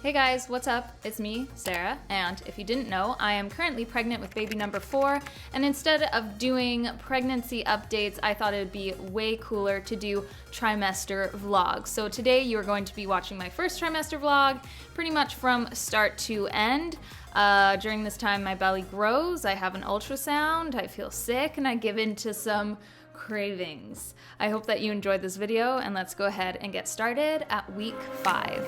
Hey guys, what's up? It's me, Sarah, and if you didn't know, I am currently pregnant with baby number 4, and instead of doing pregnancy updates, I thought it would be way cooler to do trimester vlogs. So today you are going to be watching my first trimester vlog, pretty much from start to end. During this time, my belly grows, I have an ultrasound, I feel sick, and I give in to some cravings. I hope that you enjoyed this video, and let's go ahead and get started at week 5.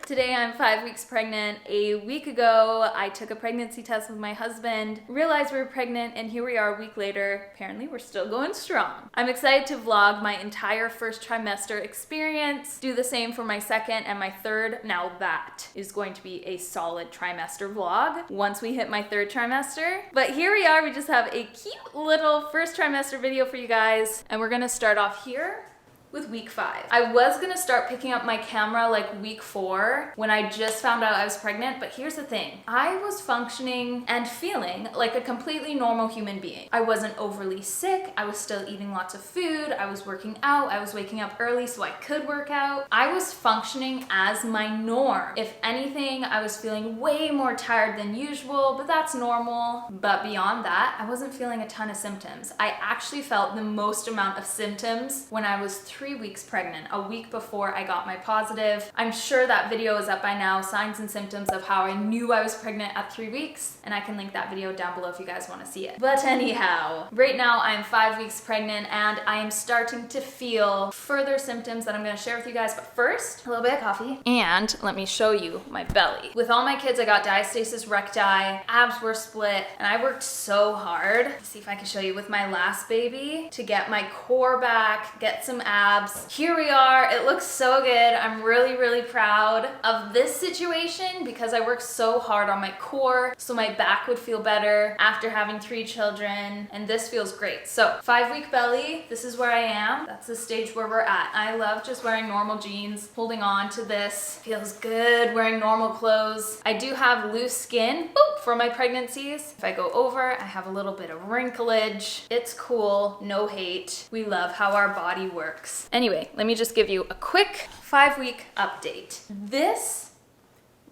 Today I'm 5 weeks pregnant. A week ago, I took a pregnancy test with my husband, realized we were pregnant, and here we are a week later. Apparently we're still going strong. I'm excited to vlog my entire first trimester experience, do the same for my second and my third. Now that is going to be a solid trimester vlog once we hit my third trimester. But here we are, we just have a cute little first trimester video for you guys, and we're gonna start off here with week 5. I was gonna start picking up my camera like week 4 when I just found out I was pregnant, but here's the thing. I was functioning and feeling like a completely normal human being. I wasn't overly sick, I was still eating lots of food, I was working out, I was waking up early so I could work out. I was functioning as my norm. If anything, I was feeling way more tired than usual, but that's normal. But beyond that, I wasn't feeling a ton of symptoms. I actually felt the most amount of symptoms when I was 3 weeks pregnant, a week before I got my positive. I'm sure that video is up by now, signs and symptoms of how I knew I was pregnant at 3 weeks, and I can link that video down below if you guys want to see it. But anyhow, right now I'm 5 weeks pregnant and I am starting to feel further symptoms that I'm going to share with you guys, but first, a little bit of coffee, and let me show you my belly. With all my kids, I got diastasis recti, abs were split, and I worked so hard. Let's see if I can show you with my last baby to get my core back, get some abs. Here we are. It looks so good. I'm really proud of this situation because I worked so hard on my core so my back would feel better after having 3 children, and this feels great. So 5-week belly, this is where I am. That's the stage where we're at. I love just wearing normal jeans, holding on to this. Feels good wearing normal clothes. I do have loose skin for my pregnancies. If I go over, I have a little bit of wrinklage. It's cool, no hate. We love how our body works. Anyway, let me just give you a quick 5-week update. This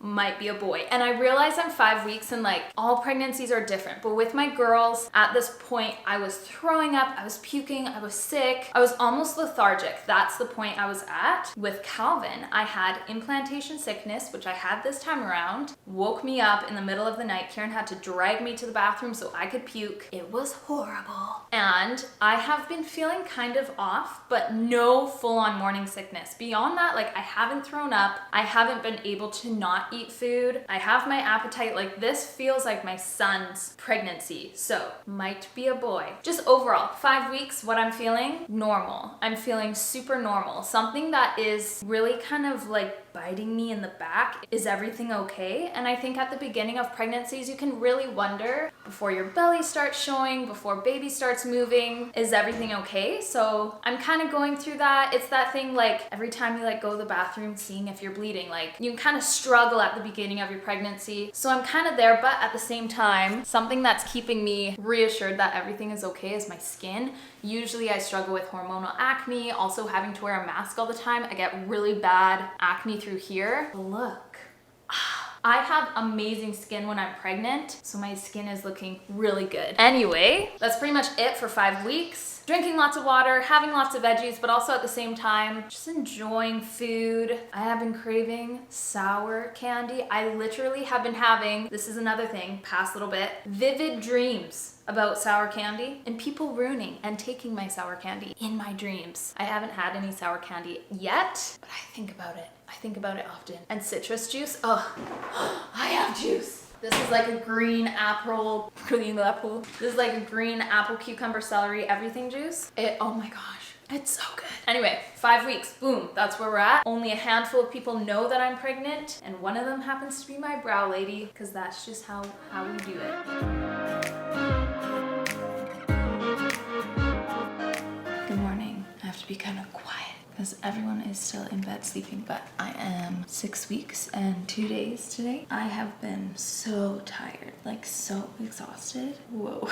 might be a boy. And I realize I'm 5 weeks and like all pregnancies are different, but with my girls at this point, I was throwing up, I was puking, I was sick, I was almost lethargic. That's the point I was at. With Calvin, I had implantation sickness, which I had this time around, woke me up in the middle of the night. Kieran had to drag me to the bathroom so I could puke. It was horrible. And I have been feeling kind of off, but no full-on morning sickness. Beyond that, like I haven't thrown up, I haven't been able to not eat food. I have my appetite. Like this feels like my son's pregnancy. So might be a boy. Just overall, 5 weeks, what I'm feeling, normal. I'm feeling super normal. Something that is really kind of like biting me in the back. Is everything okay? And I think at the beginning of pregnancies, you can really wonder before your belly starts showing, before baby starts moving, is everything okay? So I'm kind of going through that. It's that thing like every time you like go to the bathroom, seeing if you're bleeding, like you can kind of struggle at the beginning of your pregnancy. So I'm kind of there, but at the same time, something that's keeping me reassured that everything is okay is my skin. Usually I struggle with hormonal acne, also having to wear a mask all the time. I get really bad acne through here. Look. I have amazing skin when I'm pregnant, so my skin is looking really good. Anyway, that's pretty much it for 5 weeks. Drinking lots of water, having lots of veggies, but also at the same time, just enjoying food. I have been craving sour candy. I literally have been having, this is another thing, past little bit, vivid dreams about sour candy and people ruining and taking my sour candy in my dreams. I haven't had any sour candy yet, but I think about it. I think about it often. And citrus juice, oh, I have juice. This is like a green apple. This is like a green apple, cucumber, celery, everything juice. Oh my gosh, it's so good. Anyway, 5 weeks, boom, that's where we're at. Only a handful of people know that I'm pregnant, and one of them happens to be my brow lady, because that's just how we do it. Good morning. I have to be kind of quiet because everyone is still in bed sleeping, but I am 6 weeks and 2 days today. I have been so tired, like so exhausted. Whoa.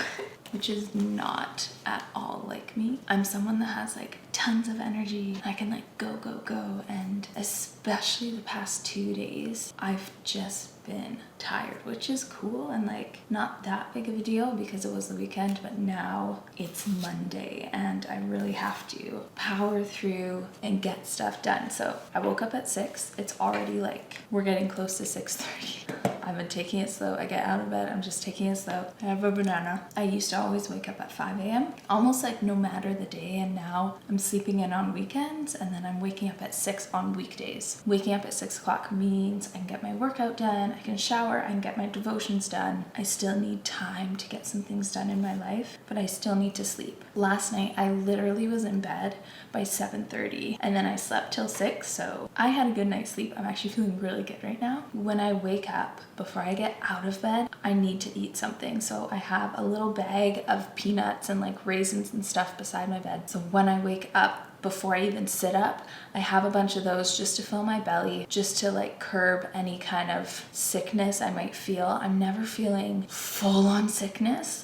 which is not at all like me. I'm someone that has like tons of energy. I can like go, and especially the past 2 days, I've just been tired, which is cool and like not that big of a deal because it was the weekend, but now it's Monday and I really have to power through and get stuff done. So I woke up at 6. It's already like we're getting close to 6:30. I've been taking it slow. I get out of bed, I'm just taking it slow. I have a banana. I used to always wake up at 5 a.m. almost like no matter the day, and now I'm sleeping in on weekends and then I'm waking up at 6 on weekdays. Waking up at 6 o'clock means I can get my workout done, I can shower, I can get my devotions done. I still need time to get some things done in my life, but I still need to sleep. Last night I literally was in bed by 7:30 and then I slept till 6, so I had a good night's sleep. I'm actually feeling really good right now. When I wake up, before I get out of bed, I need to eat something. So I have a little bag of peanuts and like raisins and stuff beside my bed. So when I wake up, before I even sit up, I have a bunch of those just to fill my belly, just to like curb any kind of sickness I might feel. I'm never feeling full on sickness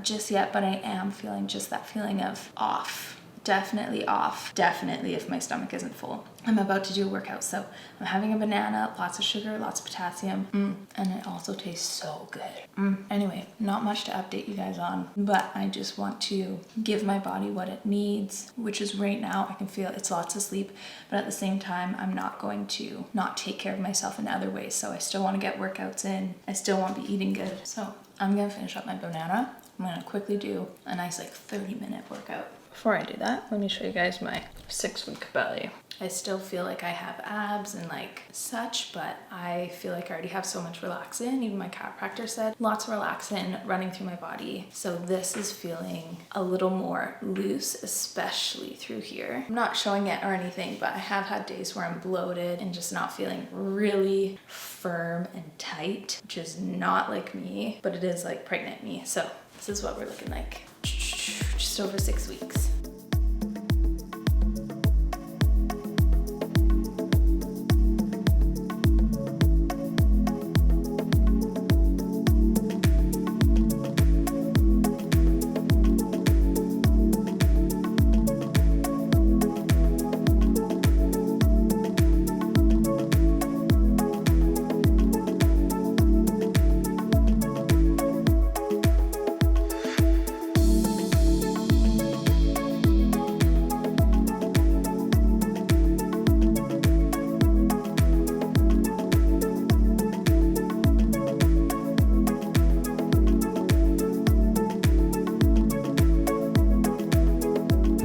just yet, but I am feeling just that feeling of off. Definitely off. Definitely if my stomach isn't full. I'm about to do a workout, so I'm having a banana, lots of sugar, lots of potassium, and it also tastes so good. Anyway, not much to update you guys on, but I just want to give my body what it needs, which is right now I can feel it's lots of sleep, but at the same time, I'm not going to not take care of myself in other ways. So I still want to get workouts in. I still want to be eating good. So I'm gonna finish up my banana. I'm gonna quickly do a nice like 30-minute workout. Before I do that, let me show you guys my 6-week belly. I still feel like I have abs and like such, but I feel like I already have so much relaxin. Even my chiropractor said lots of relaxin running through my body. So this is feeling a little more loose, especially through here. I'm not showing it or anything, but I have had days where I'm bloated and just not feeling really firm and tight, which is not like me, but it is like pregnant me. So this is what we're looking like. Just over 6 weeks.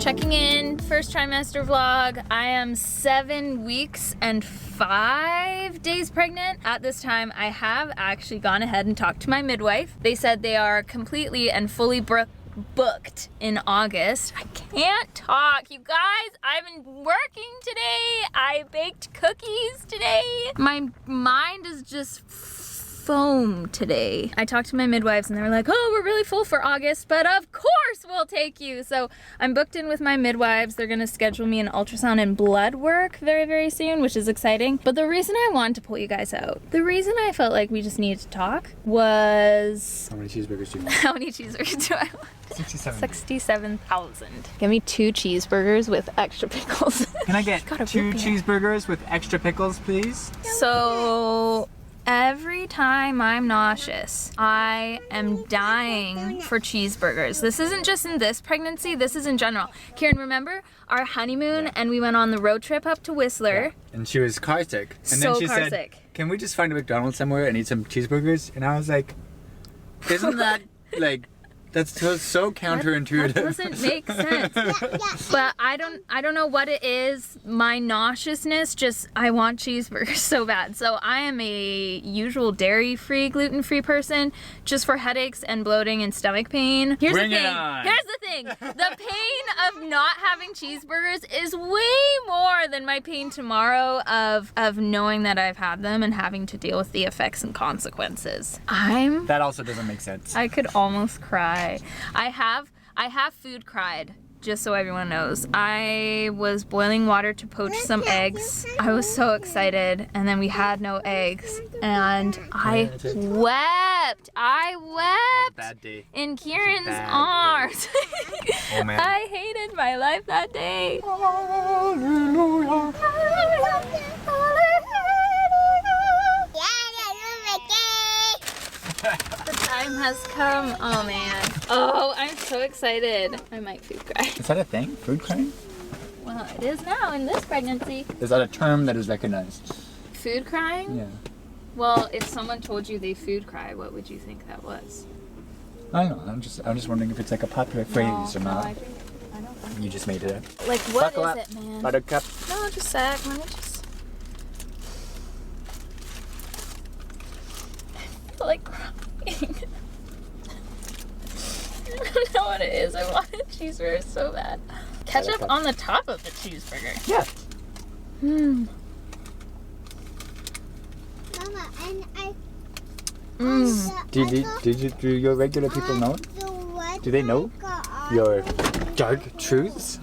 Checking in, first trimester vlog. I am 7 weeks and 5 days pregnant. At this time, I have actually gone ahead and talked to my midwife. They said they are completely and fully booked in August. I can't talk, you guys. I've been working today. I baked cookies today. My mind is just foam today. I talked to my midwives and they were like, oh, we're really full for August, but of course we'll take you. So I'm booked in with my midwives. They're gonna schedule me an ultrasound and blood work very, very soon, which is exciting. But the reason I wanted to pull you guys out, the reason I felt like we just needed to talk was... How many cheeseburgers do you want? How many cheeseburgers do I want? 67. 67,000. Give me 2 cheeseburgers with extra pickles. Can I get 2 cheeseburgers with extra pickles, please? So... every time I'm nauseous, I am dying for cheeseburgers. This isn't just in this pregnancy, this is in general. Kieran, remember our honeymoon and we went on the road trip up to Whistler? Yeah. And she was car sick. And so then she car said, sick. Can we just find a McDonald's somewhere and eat some cheeseburgers? And I was like, isn't that like... That's so counterintuitive. That doesn't make sense. But I don't know what it is. My nauseousness, just I want cheeseburgers so bad. So I am a usual dairy-free, gluten-free person, just for headaches and bloating and stomach pain. Here's the thing. The pain of not having cheeseburgers is way more than my pain tomorrow of knowing that I've had them and having to deal with the effects and consequences. That also doesn't make sense. I could almost cry. I have food cried just so everyone knows, I was boiling water to poach some eggs. I was so excited, and then we had no eggs, and I wept. I wept Bad day. in Kieran's bad arms. Oh man. I hated my life that day. Hallelujah. The time has come. Oh man. Oh, I'm so excited. I might food cry. Is that a thing? Food crying? Well, it is now in this pregnancy. Is that a term that is recognized? Food crying? Yeah. Well, if someone told you they food cry, what would you think that was? I don't know. I'm just wondering if it's like a popular phrase or not. I don't think. You just made it up. Like, what Buckle is up, it, man? Buttercup. No, just a sec. Let me just. I feel like crying. I don't know what it is. I want a cheeseburger so bad. Ketchup on the top of the cheeseburger. Yeah. Hmm. Mama, and I. Do your regular people know? Do they know your dark truths?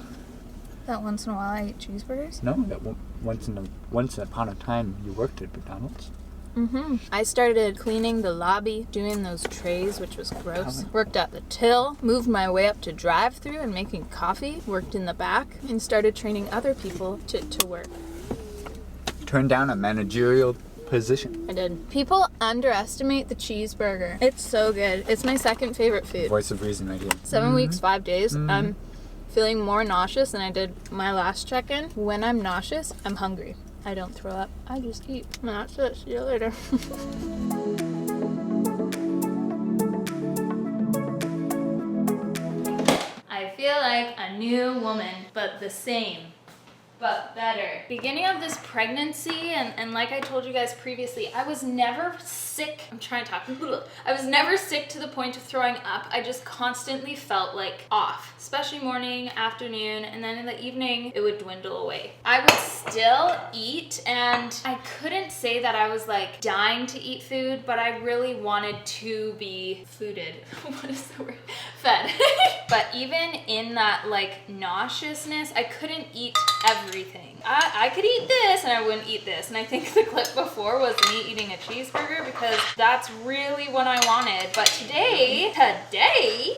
That once in a while I eat cheeseburgers? No, that once upon a time you worked at McDonald's. I started cleaning the lobby, doing those trays, which was gross. Worked at the till, moved my way up to drive-through and making coffee, worked in the back, and started training other people to work. Turned down a managerial position. I did. People underestimate the cheeseburger. It's so good. It's my second favorite food. Voice of reason right here. 7 weeks, 5 days. I'm feeling more nauseous than I did my last check-in. When I'm nauseous, I'm hungry. I don't throw up. I just eat. And that's it. See you later. I feel like a new woman, but the same. But better. Beginning of this pregnancy, and like I told you guys previously, I was never sick. I'm trying to talk. I was never sick to the point of throwing up. I just constantly felt like off, especially morning, afternoon, and then in the evening, it would dwindle away. I would still eat, and I couldn't say that I was like dying to eat food, but I really wanted to be fooded. What is the word? Fed. But even in that like nauseousness, I couldn't eat everything. I could eat this and I wouldn't eat this. And I think the clip before was me eating a cheeseburger because that's really what I wanted. But today,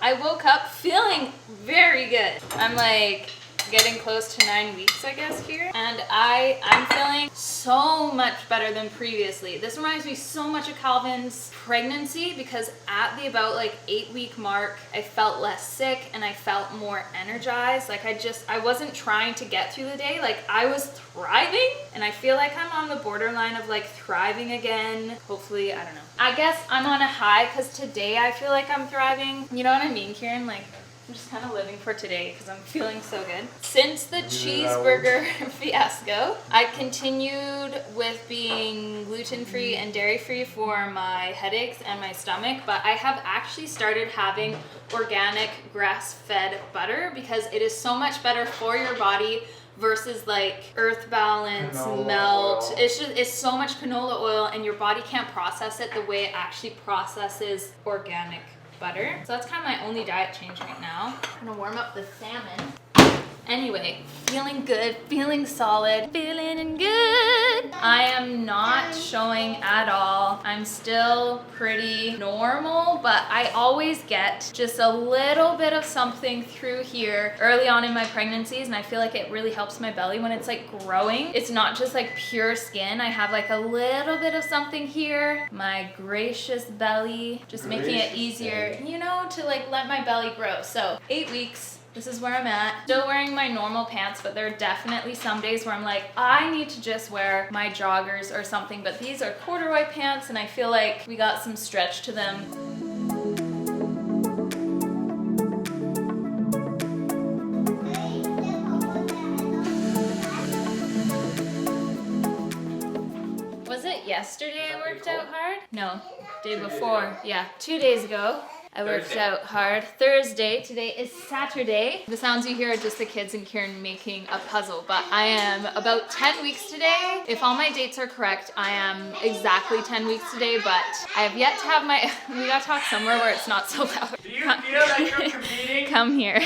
I woke up feeling very good. I'm like getting close to 9 weeks, I guess, here. And I'm feeling so much better than previously. This reminds me so much of Calvin's pregnancy because at the about like 8-week mark, I felt less sick and I felt more energized. Like I wasn't trying to get through the day. Like I was thriving, and I feel like I'm on the borderline of like thriving again. Hopefully, I don't know. I guess I'm on a high because today I feel like I'm thriving. You know what I mean, Kieran? Like, I'm just kind of living for today because I'm feeling so good. Since the cheeseburger fiasco, I continued with being gluten-free and dairy-free for my headaches and my stomach, but I have actually started having organic grass-fed butter because it is so much better for your body versus like Earth Balance, Melt. It's so much canola oil, and your body can't process it the way it actually processes organic butter. So that's kind of my only diet change right now. I'm gonna warm up the salmon. Anyway, feeling good, feeling solid, feeling good. I am not showing at all. I'm still pretty normal, but I always get just a little bit of something through here early on in my pregnancies, and I feel like it really helps my belly when it's like growing. It's not just like pure skin. I have like a little bit of something here. My gracious belly, just making it easier, you know, to like let my belly grow. So 8 weeks. This is where I'm at. Still wearing my normal pants, but there are definitely some days where I'm like, I need to just wear my joggers or something, but these are corduroy pants and I feel like we got some stretch to them. Was it yesterday I worked out hard? No, day before. Yeah, 2 days ago. I worked out hard. Thursday. Today is Saturday. The sounds you hear are just the kids and Kieran making a puzzle, but I am about 10 weeks today. If all my dates are correct, I am exactly 10 weeks today, but I have yet to have my... We gotta talk somewhere where it's not so loud. Do you feel like you're competing? Come here.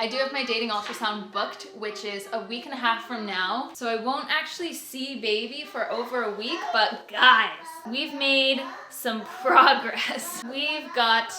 I do have my dating ultrasound booked, which is a week and a half from now. So I won't actually see baby for over a week, but guys, we've made some progress. We've got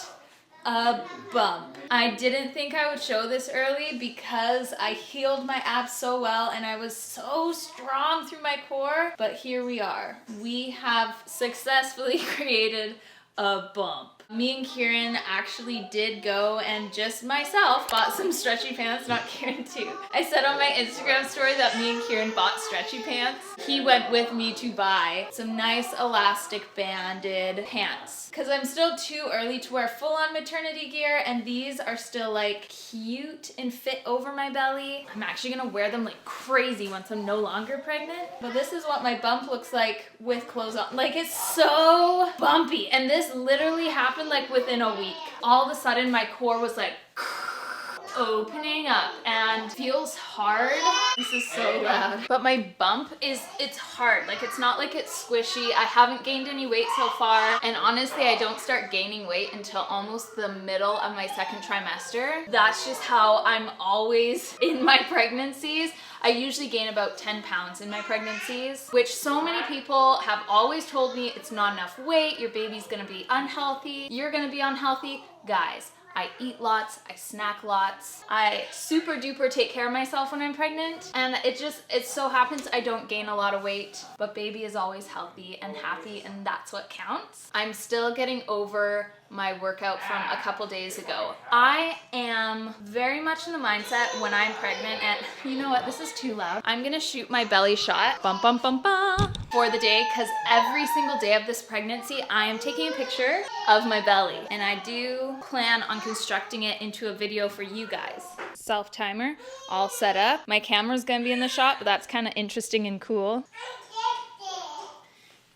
a bump. I didn't think I would show this early because I healed my abs so well and I was so strong through my core, but here we are. We have successfully created a bump. Me and Kieran actually did go and just myself bought some stretchy pants, not Kieran too. I said on my Instagram story that me and Kieran bought stretchy pants. He went with me to buy some nice elastic banded pants because I'm still too early to wear full-on maternity gear, and these are still like cute and fit over my belly. I'm actually gonna wear them like crazy once I'm no longer pregnant. But this is what my bump looks like with clothes on. Like, it's so bumpy, and this literally happened like within a week. All of a sudden my core was like opening up and feels hard. This is so loud. But my bump it's hard. Like, it's not like it's squishy. I haven't gained any weight so far. And honestly, I don't start gaining weight until almost the middle of my second trimester. That's just how I'm always in my pregnancies. I usually gain about 10 pounds in my pregnancies, which so many people have always told me it's not enough weight, your baby's gonna be unhealthy, you're gonna be unhealthy. Guys, I eat lots, I snack lots, I super duper take care of myself when I'm pregnant, and it so happens I don't gain a lot of weight, but baby is always healthy and happy, and that's what counts. I'm still getting over my workout from a couple days ago. I am very much in the mindset when I'm pregnant, and you know what, this is too loud. I'm gonna shoot my belly shot, bum bum bum bum, for the day, because every single day of this pregnancy, I am taking a picture of my belly, and I do plan on constructing it into a video for you guys. Self-timer, all set up. My camera's gonna be in the shot, but that's kind of interesting and cool.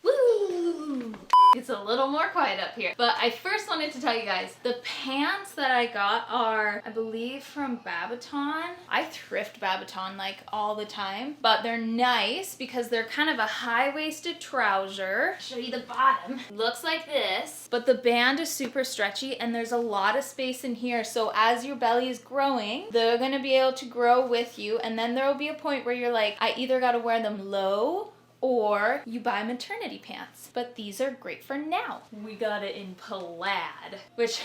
Woo! It's a little more quiet up here. But I first wanted to tell you guys, the pants that I got are, I believe, from Babaton. I thrift Babaton like all the time, but they're nice because they're kind of a high-waisted trouser. Show you the bottom. Looks like this, but the band is super stretchy and there's a lot of space in here. So as your belly is growing, they're gonna be able to grow with you, and then there will be a point where you're like, I either gotta wear them low or you buy maternity pants. But these are great for now. We got it in plaid, which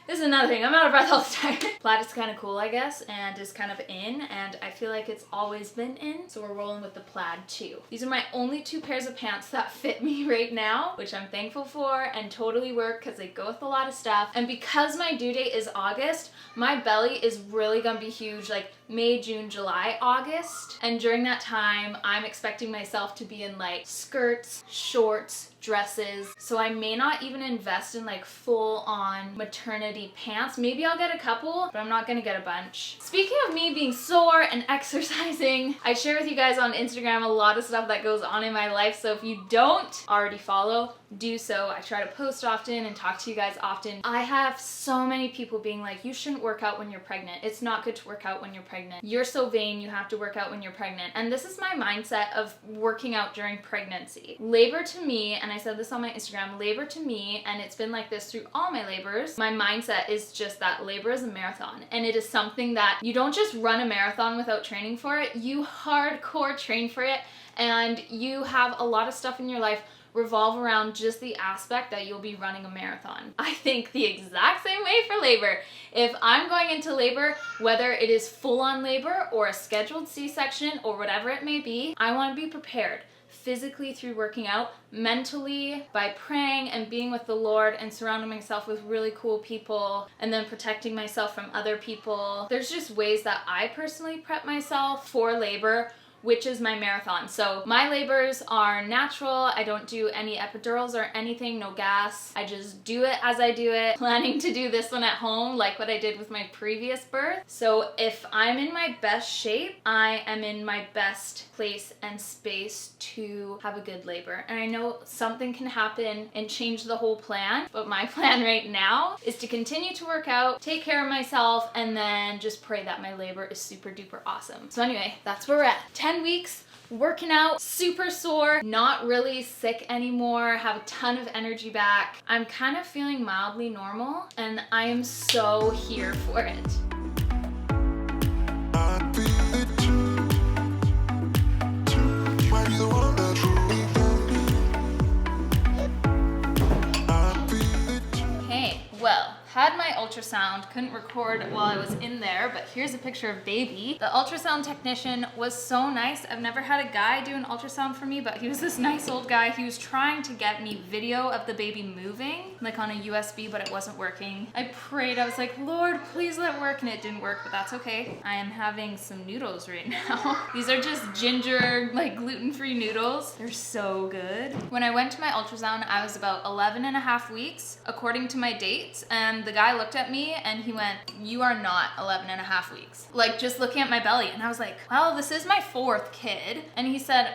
this is another thing. I'm out of breath all the time. Plaid is kind of cool, I guess, and is kind of in, and I feel like it's always been in, so we're rolling with the plaid too. These are my only 2 pairs of pants that fit me right now, which I'm thankful for and totally work because they go with a lot of stuff. And because my due date is August, my belly is really gonna be huge, like May, June, July, August. And during that time, I'm expecting myself to be in like skirts, shorts, dresses. So I may not even invest in like full on maternity pants. Maybe I'll get a couple, but I'm not gonna get a bunch. Speaking of me being sore and exercising, I share with you guys on Instagram a lot of stuff that goes on in my life. So if you don't already follow, do so. I try to post often and talk to you guys often. I have so many people being like, you shouldn't work out when you're pregnant. It's not good to work out when you're pregnant. You're so vain, you have to work out when you're pregnant. And this is my mindset of working out during pregnancy. Labor to me, and I said this on my Instagram, labor to me, and it's been like this through all my labors, my mindset is just that labor is a marathon. And it is something that you don't just run a marathon without training for it. You hardcore train for it, and you have a lot of stuff in your life revolve around just the aspect that you'll be running a marathon. I think the exact same way for labor. If I'm going into labor, whether it is full-on labor or a scheduled C-section or whatever it may be, I want to be prepared physically through working out, mentally by praying and being with the Lord and surrounding myself with really cool people, and then protecting myself from other people. There's just ways that I personally prep myself for labor, which is my marathon. So my labors are natural. I don't do any epidurals or anything, no gas. I just do it as I do it. Planning to do this one at home like what I did with my previous birth. So if I'm in my best shape, I am in my best place and space to have a good labor. And I know something can happen and change the whole plan, but my plan right now is to continue to work out, take care of myself, and then just pray that my labor is super duper awesome. So anyway, that's where we're at. 10 weeks, working out, super sore, not really sick anymore, have a ton of energy back. I'm kind of feeling mildly normal, and I am so here for it. had my ultrasound, couldn't record while I was in there, but here's a picture of baby. The ultrasound technician was so nice. I've never had a guy do an ultrasound for me, but he was this nice old guy. He was trying to get me video of the baby moving, like on a USB, but it wasn't working. I prayed, I was like, Lord, please let it work, and it didn't work, but that's okay. I am having some noodles right now. These are just ginger, like gluten-free noodles. They're so good. When I went to my ultrasound, I was about 11 and a half weeks, according to my dates, and the guy looked at me and he went, you are not 11 and a half weeks. Like, just looking at my belly, and I was like, well, this is my 4th kid. And he said,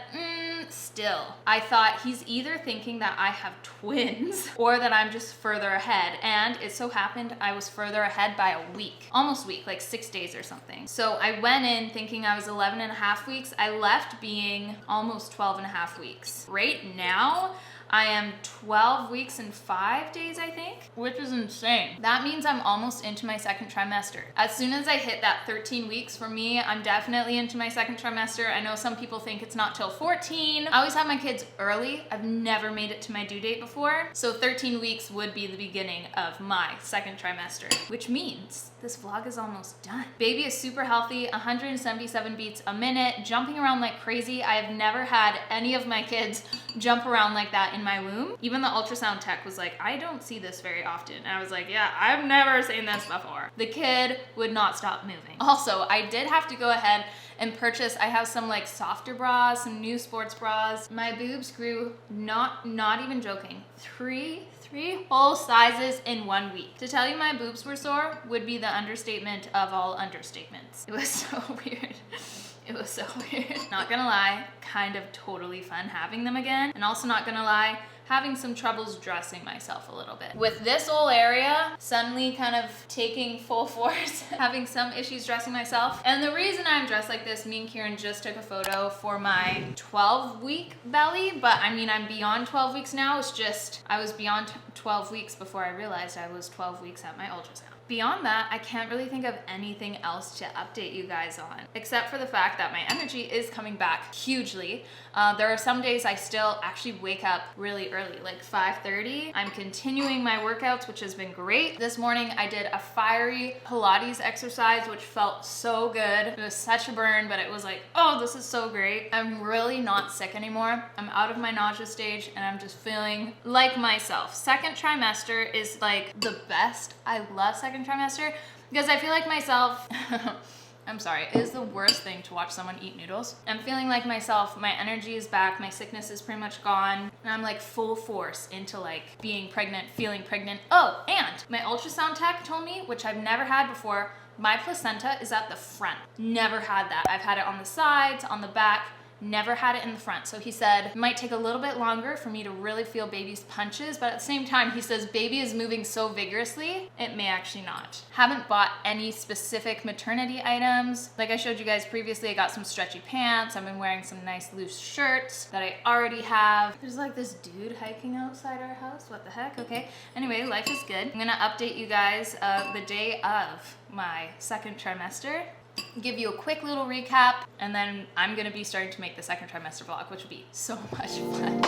still. I thought he's either thinking that I have twins or that I'm just further ahead, and it so happened I was further ahead by a week, almost week, like 6 days or something. So I went in thinking I was 11 and a half weeks. I left being almost 12 and a half weeks. Right now, I am 12 weeks and 5 days, I think, which is insane. That means I'm almost into my 2nd trimester. As soon as I hit that 13 weeks, for me, I'm definitely into my 2nd trimester. I know some people think it's not till 14. I always have my kids early. I've never made it to my due date before. So 13 weeks would be the beginning of my 2nd trimester, which means this vlog is almost done. Baby is super healthy, 177 beats a minute, jumping around like crazy. I have never had any of my kids jump around like that in my womb. Even the ultrasound tech was like, I don't see this very often. And I was like, yeah, I've never seen this before. The kid would not stop moving. Also, I did have to go ahead and purchase, I have some like softer bras, some new sports bras. My boobs grew, not even joking, three whole sizes in 1 week. To tell you my boobs were sore would be the understatement of all understatements. It was so weird. It was so weird. Not gonna lie, kind of totally fun having them again. And also not gonna lie, having some troubles dressing myself a little bit. With this whole area suddenly kind of taking full force, having some issues dressing myself. And the reason I'm dressed like this, me and Kieran just took a photo for my 12-week belly, but I mean, I'm beyond 12 weeks now. It's just, I was beyond 12 weeks before I realized I was 12 weeks at my ultrasound. Beyond that, I can't really think of anything else to update you guys on, except for the fact that my energy is coming back hugely. There are some days I still actually wake up really early, like 5:30. I'm continuing my workouts, which has been great. This morning I did a fiery Pilates exercise, which felt so good. It was such a burn, but it was like, oh, this is so great. I'm really not sick anymore. I'm out of my nausea stage and I'm just feeling like myself. 2nd trimester is like the best. I love 2nd trimester because I feel like myself I'm sorry, it is the worst thing to watch someone eat noodles. I'm feeling like myself, my energy is back, my sickness is pretty much gone, and I'm like full force into like being pregnant, feeling pregnant. Oh, and my ultrasound tech told me, which I've never had before, my placenta is at the front. Never had that. I've had it on the sides, on the back, never had it in the front. So he said it might take a little bit longer for me to really feel baby's punches, but at the same time, he says baby is moving so vigorously, it may actually not. Haven't bought any specific maternity items. Like I showed you guys previously, I got some stretchy pants. I've been wearing some nice loose shirts that I already have. There's like this dude hiking outside our house. What the heck? Okay. Anyway, life is good. I'm gonna update you guys the day of my 2nd trimester. Give you a quick little recap, and then I'm gonna be starting to make the 2nd trimester vlog, which will be so much fun.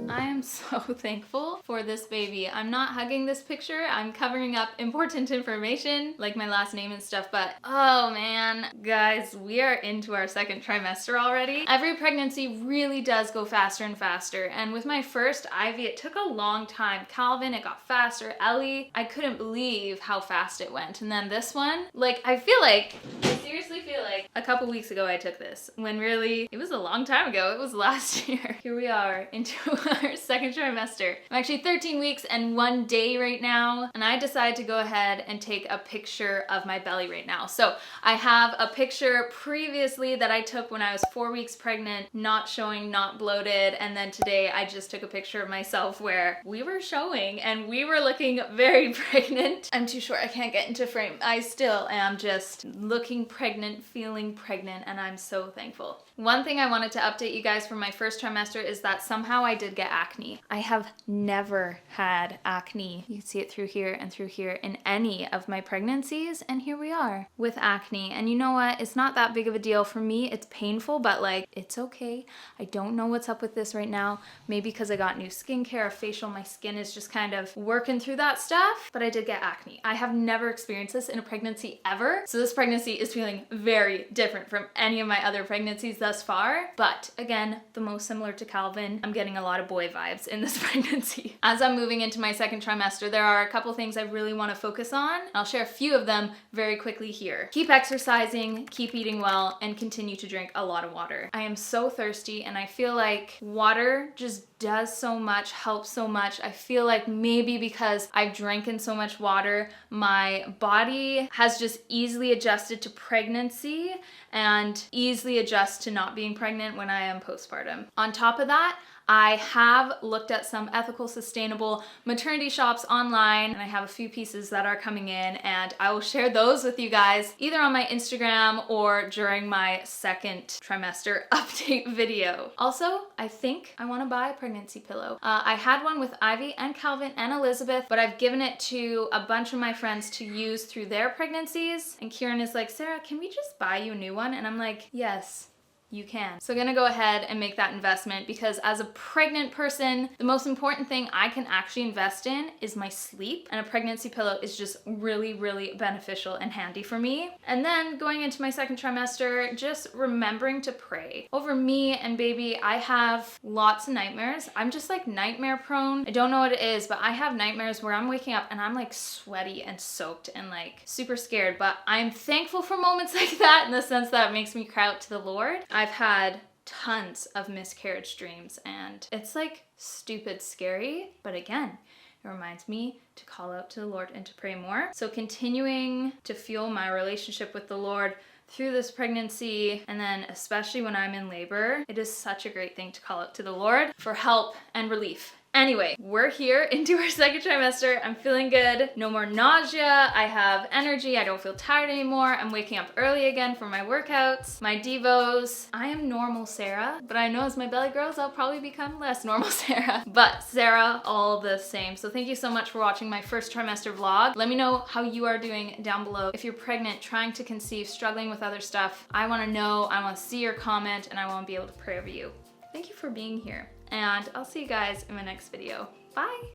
I am so thankful for this baby. I'm not hugging this picture. I'm covering up important information, like my last name and stuff, but oh man, guys, we are into our 2nd trimester already. Every pregnancy really does go faster and faster, and with my first Ivy, it took a long time. Calvin, it got faster. Ellie, I couldn't believe how fast it went. And then this one, like, I seriously feel like a couple weeks ago I took this, when really, it was a long time ago. It was last year. Here we are into our 2nd trimester. I'm actually 13 weeks and 1 day right now, and I decided to go ahead and take a picture of my belly right now. So I have a picture previously that I took when I was 4 weeks pregnant, not showing, not bloated, and then today I just took a picture of myself where we were showing and we were looking very pregnant. I'm too short, I can't get into frame. I still am just looking pregnant, feeling feeling pregnant, and I'm so thankful. One thing I wanted to update you guys from my first trimester is that somehow I did get acne. I have never had acne. You can see it through here and through here in any of my pregnancies, and here we are with acne. And you know what? It's not that big of a deal for me. It's painful, but like, it's okay. I don't know what's up with this right now. Maybe because I got new skincare, a facial, my skin is just kind of working through that stuff, but I did get acne. I have never experienced this in a pregnancy ever. So this pregnancy is feeling very different from any of my other pregnancies thus far. But again, the most similar to Calvin, I'm getting a lot of boy vibes in this pregnancy. As I'm moving into my second trimester, there are a couple things I really want to focus on. I'll share a few of them very quickly here. Keep exercising, keep eating well, and continue to drink a lot of water. I am so thirsty, and I feel like water just does so much, helps so much. I feel like maybe because I've drinking so much water, my body has just easily adjusted to pregnancy and easily adjust to not being pregnant when I am postpartum. On top of that, I have looked at some ethical, sustainable maternity shops online, and I have a few pieces that are coming in, and I will share those with you guys either on my Instagram or during my second trimester update video. Also, I think I want to buy a pregnancy pillow. I had one with Ivy and Calvin and Elizabeth, but I've given it to a bunch of my friends to use through their pregnancies, and Kieran is like, Sarah, can we just buy you a new one? And I'm like, yes. You can. So I'm gonna go ahead and make that investment, because as a pregnant person, the most important thing I can actually invest in is my sleep, and a pregnancy pillow is just really, really beneficial and handy for me. And then going into my second trimester, just remembering to pray. Over me and baby, I have lots of nightmares. I'm just like nightmare prone. I don't know what it is, but I have nightmares where I'm waking up and I'm like sweaty and soaked and like super scared, but I'm thankful for moments like that in the sense that it makes me cry out to the Lord. I've had tons of miscarriage dreams, and it's like stupid scary, but again, it reminds me to call out to the Lord and to pray more. So continuing to fuel my relationship with the Lord through this pregnancy, and then especially when I'm in labor, it is such a great thing to call out to the Lord for help and relief. Anyway, we're here into our second trimester. I'm feeling good. No more nausea. I have energy. I don't feel tired anymore. I'm waking up early again for my workouts, my devos. I am normal Sarah, but I know as my belly grows, I'll probably become less normal Sarah. But Sarah, all the same. So thank you so much for watching my first trimester vlog. Let me know how you are doing down below. If you're pregnant, trying to conceive, struggling with other stuff, I want to know. I want to see your comment, and I want to be able to pray over you. Thank you for being here, and I'll see you guys in my next video. Bye!